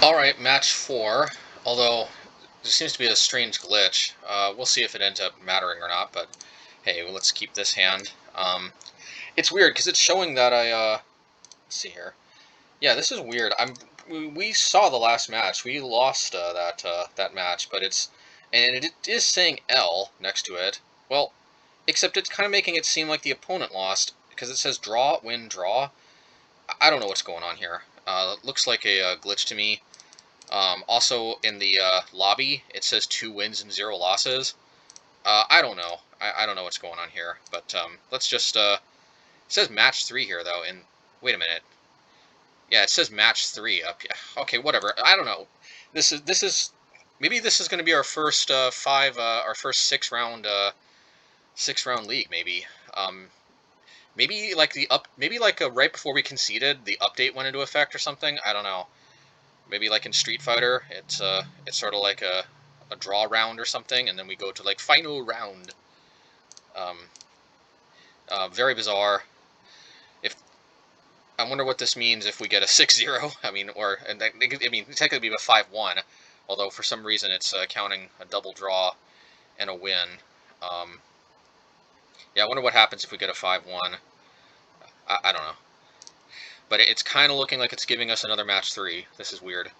Alright, match 4, although there seems to be a strange glitch. We'll see if it ends up mattering or not, but hey, well, let's keep this hand. It's weird, because it's showing that let's see here. Yeah, this is weird. We saw the last match. We lost that match, but and it is saying L next to it. Well, except it's kind of making it seem like the opponent lost, because it says draw, win, draw. I don't know what's going on here. Looks like a glitch to me. Also, in the lobby, it says 2 wins and 0 losses. I don't know. I don't know what's going on here. But let's just... it says match 3 here, though. And wait a minute. Yeah, it says match 3 up here. Okay, whatever. I don't know. This is maybe this is going to be our first our first 6-round league. Maybe. Maybe like right before we conceded, the update went into effect or something. I don't know. Maybe like in Street Fighter, it's sort of like a draw round or something, and then we go to like final round. Very bizarre. If I wonder what this means if we get a 6-0. I mean, technically be a 5-1, although for some reason it's counting a double draw and a win. Yeah, I wonder what happens if we get a 5-1. I don't know. But it's kind of looking like it's giving us another match 3. This is weird.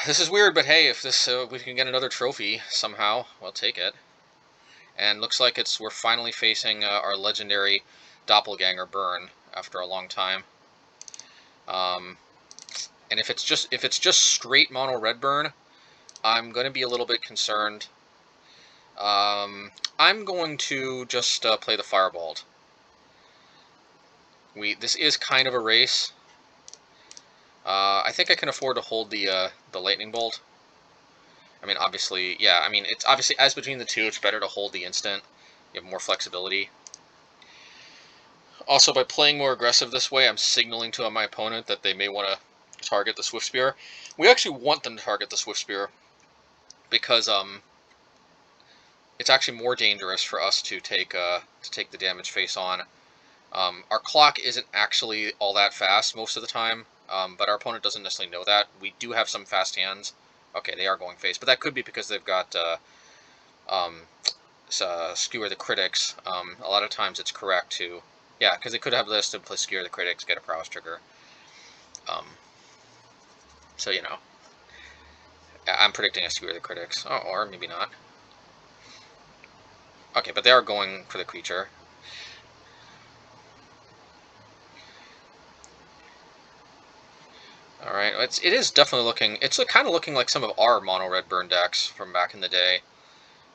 This is weird, but hey, if we can get another trophy somehow, we'll take it. And looks like we're finally facing our legendary doppelganger Burn after a long time. And if it's just straight mono red Burn, I'm going to be a little bit concerned. I'm going to just play the Firebolt. This is kind of a race. I think I can afford to hold the Lightning Bolt. I mean, obviously, yeah, I mean, it's obviously, as between the two, it's better to hold the instant. You have more flexibility. Also, by playing more aggressive this way, I'm signaling to my opponent that they may want to target the Swiftspear. We actually want them to target the Swiftspear because it's actually more dangerous for us to take the damage face on. Our clock isn't actually all that fast most of the time, but our opponent doesn't necessarily know that. We do have some fast hands. Okay, they are going face, but that could be because they've got Skewer the Critics. A lot of times it's correct to... Yeah, because they could have this to play Skewer the Critics, get a Prowess trigger. So, you know. I'm predicting a Skewer the Critics. Oh, or maybe not. Okay, but they are going for the creature. Alright, it is definitely looking... It's kind of looking like some of our mono-red burn decks from back in the day,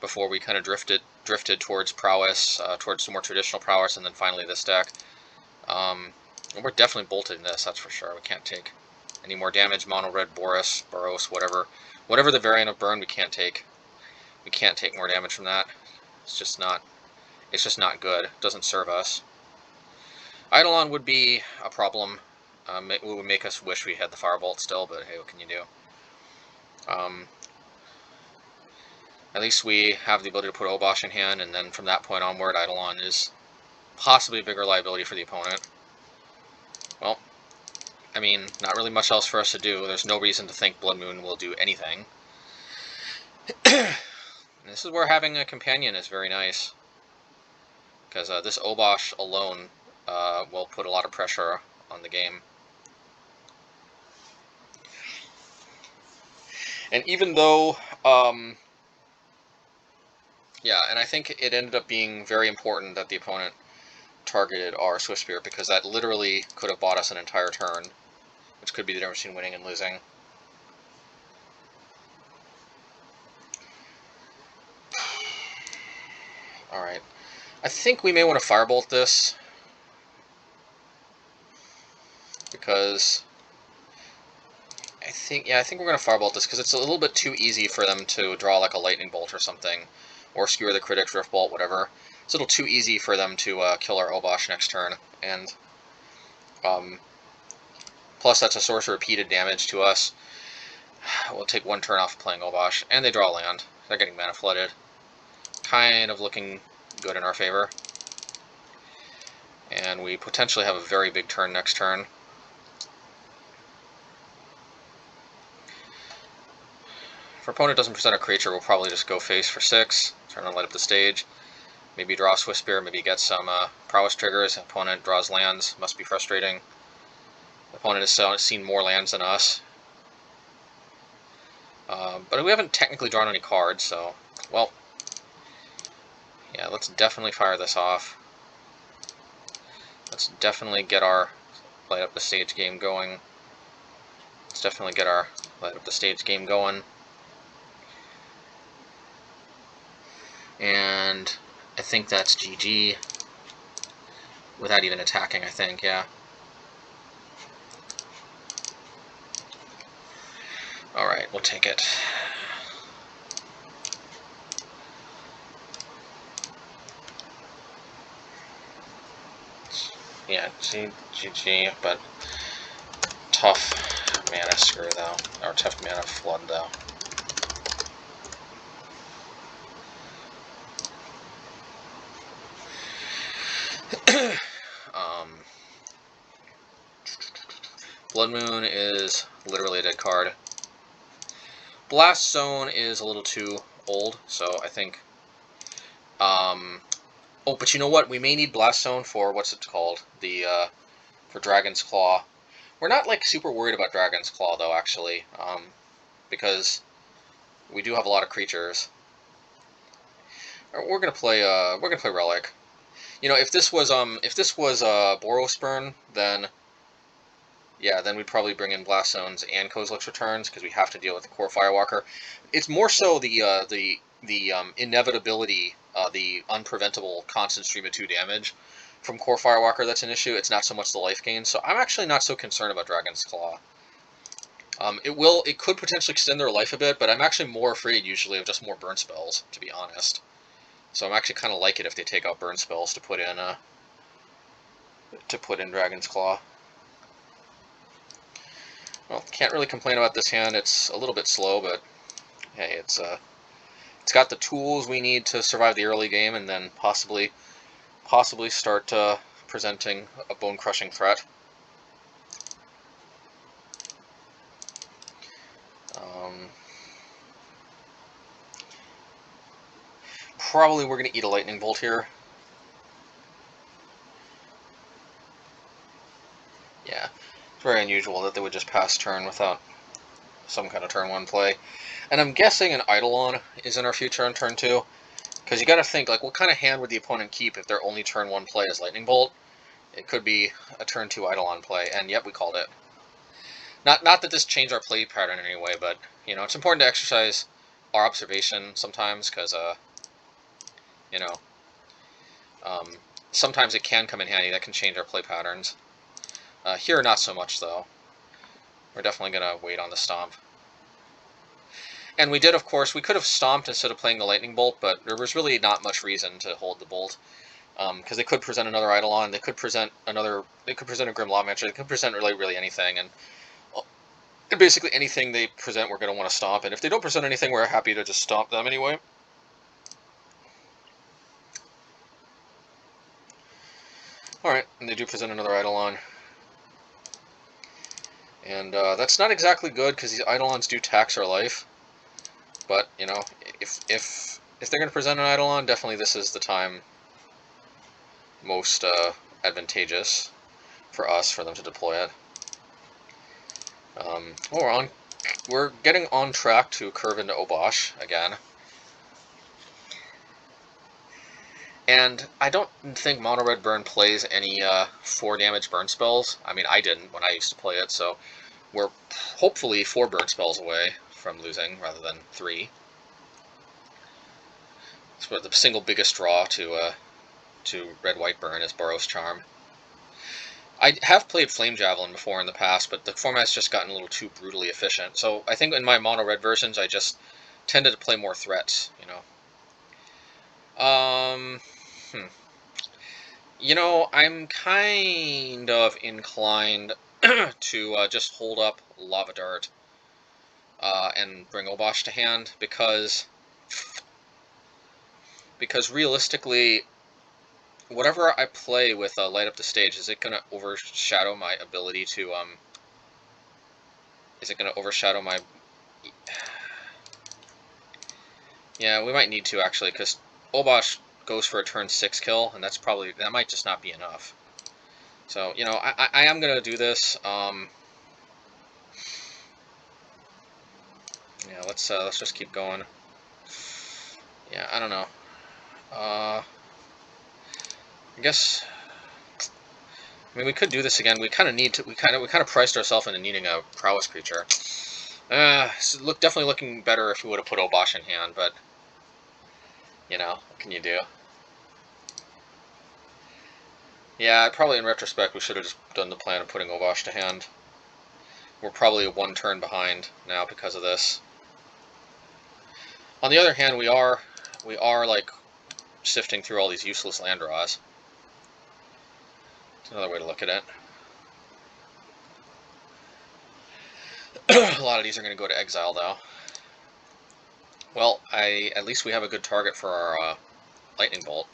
before we kind of drifted towards Prowess, towards some more traditional Prowess, and then finally this deck. And we're definitely bolted in this, that's for sure. We can't take any more damage. Mono-red Boros, whatever the variant of burn, we can't take. We can't take more damage from that. It's just not good. It doesn't serve us. Eidolon would be a problem. It would make us wish we had the Firebolt still, but hey, what can you do? At least we have the ability to put Obosh in hand, and then from that point onward, Eidolon is possibly a bigger liability for the opponent. Well, I mean, not really much else for us to do. There's no reason to think Blood Moon will do anything. This is where having a companion is very nice, because this Obosh alone will put a lot of pressure on the game. And even though, yeah, and I think it ended up being very important that the opponent targeted our Swiftspear, because that literally could have bought us an entire turn, which could be the difference between winning and losing. Alright. I think we may want to Firebolt this, because I think we're going to Firebolt this, because it's a little bit too easy for them to draw like a Lightning Bolt or something, or Skewer the Critics, Riftbolt, whatever. It's a little too easy for them to kill our Obosh next turn, and plus that's a source of repeated damage to us. We'll take one turn off playing Obosh, and they draw land. They're getting mana flooded. Kind of looking good in our favor. And we potentially have a very big turn next turn. if our opponent doesn't present a creature, we'll probably just go face for 6, turn and light up the stage. Maybe draw a Swiftspear, maybe get some Prowess triggers. Opponent draws lands, must be frustrating. Opponent has seen more lands than us. But we haven't technically drawn any cards, so, well, yeah, let's definitely fire this off. Let's definitely get our light up the stage game going. Let's definitely get our light up the stage game going. And I think that's GG. Without even attacking, I think, yeah. Alright, we'll take it. Yeah, GG, but tough mana screw, though. Or tough mana flood, though. Blood Moon is literally a dead card. Blast Zone is a little too old, so I think... oh, but you know what? We may need Blast Zone for, what's it called? For Dragon's Claw. We're not, like, super worried about Dragon's Claw, though, actually. Because we do have a lot of creatures. We're gonna play Relic. You know, if this was Boros Burn, then yeah, then we'd probably bring in Blast Zones and Kozilek's Returns because we have to deal with the core Firewalker. It's more so the inevitability, the unpreventable constant stream of 2 damage from core Firewalker that's an issue. It's not so much the life gain. So I'm actually not so concerned about Dragon's Claw. It could potentially extend their life a bit, but I'm actually more afraid usually of just more burn spells, to be honest. So I'm actually kind of like it if they take out burn spells to put in Dragon's Claw. Well, can't really complain about this hand. It's a little bit slow, but hey, it's got the tools we need to survive the early game, and then possibly start presenting a bone-crushing threat. Probably we're going to eat a lightning bolt here. Yeah, it's very unusual that they would just pass turn without some kind of turn 1 play. And I'm guessing an Eidolon is in our future on turn 2. Because you got to think, like, what kind of hand would the opponent keep if their only turn 1 play is Lightning Bolt? It could be a turn 2 Eidolon play, and yep, we called it. Not that this changed our play pattern in any way, but, you know, it's important to exercise our observation sometimes, because, you know, sometimes it can come in handy. That can change our play patterns. Here, not so much, though. We're definitely going to wait on the stomp. And we did, of course, we could have stomped instead of playing the Lightning Bolt, but there was really not much reason to hold the Bolt. Because they could present another Eidolon, they could present a Grim Lawmancer, they could present really anything, and basically anything they present we're going to want to stomp, and if they don't present anything, we're happy to just stomp them anyway. Alright, and they do present another Eidolon. And that's not exactly good, because these Eidolons do tax our life. But, you know, if they're going to present an Eidolon, definitely this is the time most advantageous for us, for them to deploy it. We're getting on track to curve into Obosh again. And I don't think Mono Red Burn plays any 4 damage burn spells. I mean, I didn't when I used to play it, so we're hopefully 4 burn spells away from losing rather than 3. It's the single biggest draw to Red-White Burn is Boros Charm. I have played Flame Javelin before in the past, but the format's just gotten a little too brutally efficient. So I think in my mono-red versions, I just tended to play more threats, you know. You know, I'm kind of inclined to just hold up Lava Dart and bring Obosh to hand, because realistically, whatever I play with Light Up the Stage, is it going to overshadow my ability to, is it going to overshadow my... Yeah, we might need to, actually, because Obosh goes for a turn 6 kill, and that might just not be enough. So, you know, I am going to do this. Yeah, let's just keep going. Yeah, I don't know. I guess... I mean, we could do this again. We kind of need to... We kind of priced ourselves into needing a Prowess creature. So definitely looking better if we would have put Obosh in hand, but... You know, what can you do? Yeah, probably in retrospect we should have just done the plan of putting Obosh to hand. We're probably 1 turn behind now because of this. On the other hand, we are like sifting through all these useless land draws. It's another way to look at it. A lot of these are going to go to exile, though. Well, at least we have a good target for our lightning bolt.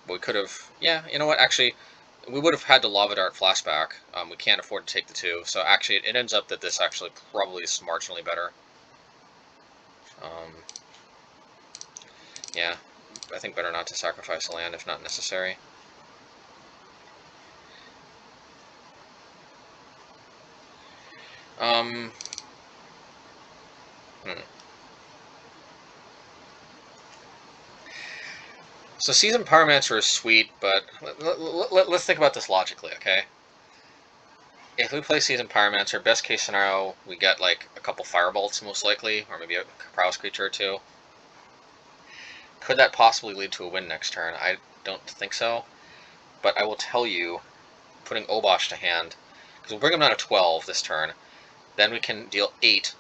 But we could have... Yeah, you know what? Actually, we would have had to Lava Dart flashback. We can't afford to take the 2. So actually, it ends up that this actually probably is marginally better. Yeah, I think better not to sacrifice a land if not necessary. So Seasoned Pyromancer is sweet, but let's think about this logically, okay? If we play Seasoned Pyromancer, best case scenario, we get like a couple Firebolts most likely, or maybe a Prowess creature or 2. Could that possibly lead to a win next turn? I don't think so, but I will tell you, putting Obosh to hand, because we'll bring him down to 12 this turn, then we can deal 8.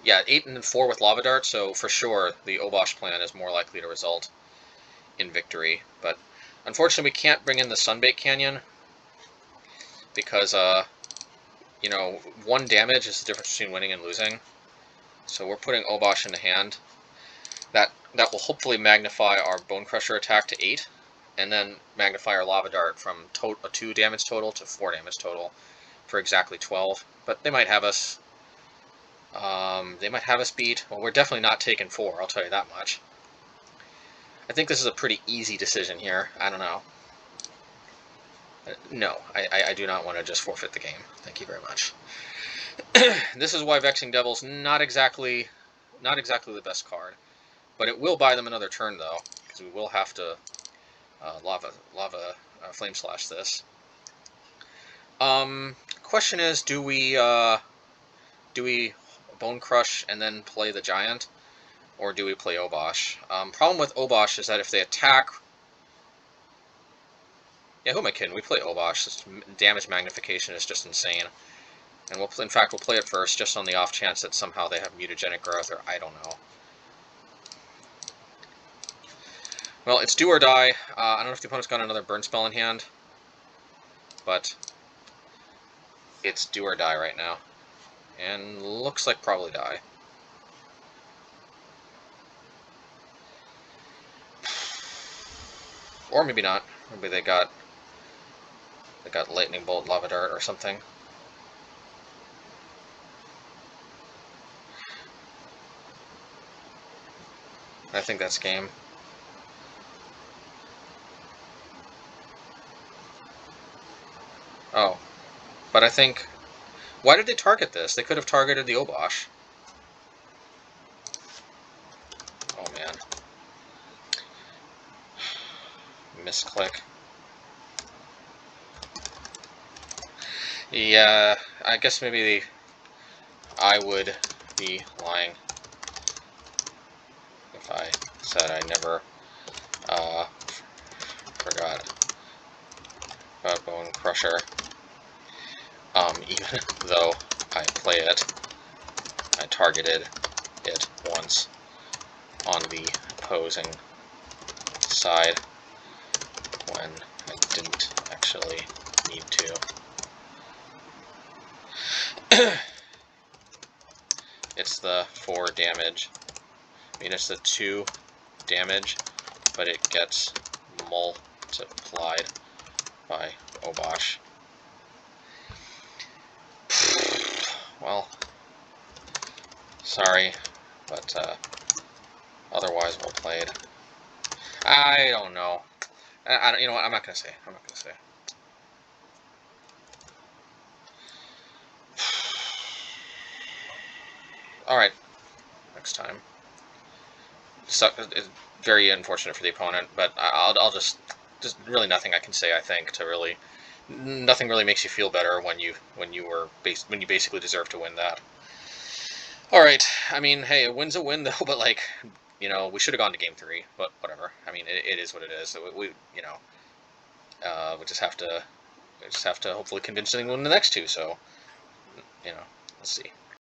Yeah, 8 and 4 with Lava Dart, so for sure the Obosh plan is more likely to result in victory. But unfortunately we can't bring in the Sunbaked Canyon, because, you know, 1 damage is the difference between winning and losing. So we're putting Obosh into hand. That will hopefully magnify our Bonecrusher attack to 8, and then magnify our Lava Dart from a 2 damage total to 4 damage total for exactly 12. But they might have us... beat. Well, we're definitely not taking 4, I'll tell you that much. I think this is a pretty easy decision here. I don't know. No, I do not want to just forfeit the game. Thank you very much. This is why Vexing Devil's not exactly the best card. But it will buy them another turn, though, because we will have to lava flame slash this. Question is, do we Bone Crush and then play the Giant, or do we play Obosh? Problem with Obosh is that if they attack... Yeah, who am I kidding? We play Obosh. This damage magnification is just insane. And we'll play it first, just on the off chance that somehow they have mutagenic growth, or I don't know. Well, it's do or die. I don't know if the opponent's got another burn spell in hand, but it's do or die right now. And looks like probably die. Or maybe not. Maybe they got Lightning Bolt, Lava Dart, or something. I think that's game. Oh. But I think... Why did they target this? They could have targeted the Obosh. Oh, man. Misclick. Yeah, I guess maybe I would be lying if I said I never forgot about Bonecrusher. Even though I play it, I targeted it once on the opposing side when I didn't actually need to. It's the 4 damage. I mean, it's the 2 damage, but it gets multiplied by Obosh. Well, sorry, but Otherwise, well played. I don't know. You know what? I'm not gonna say. I'm not gonna say. All right. Next time. It's very unfortunate for the opponent, but I'll just really nothing I can say. I think to really nothing really makes you feel better when you basically deserve to win that. All right. I mean, hey, a win's a win though, but like, you know, we should have gone to game 3, but whatever. I mean, it is what it is. So we you know, we just have to hopefully convince them to win the next 2. So, you know, let's see.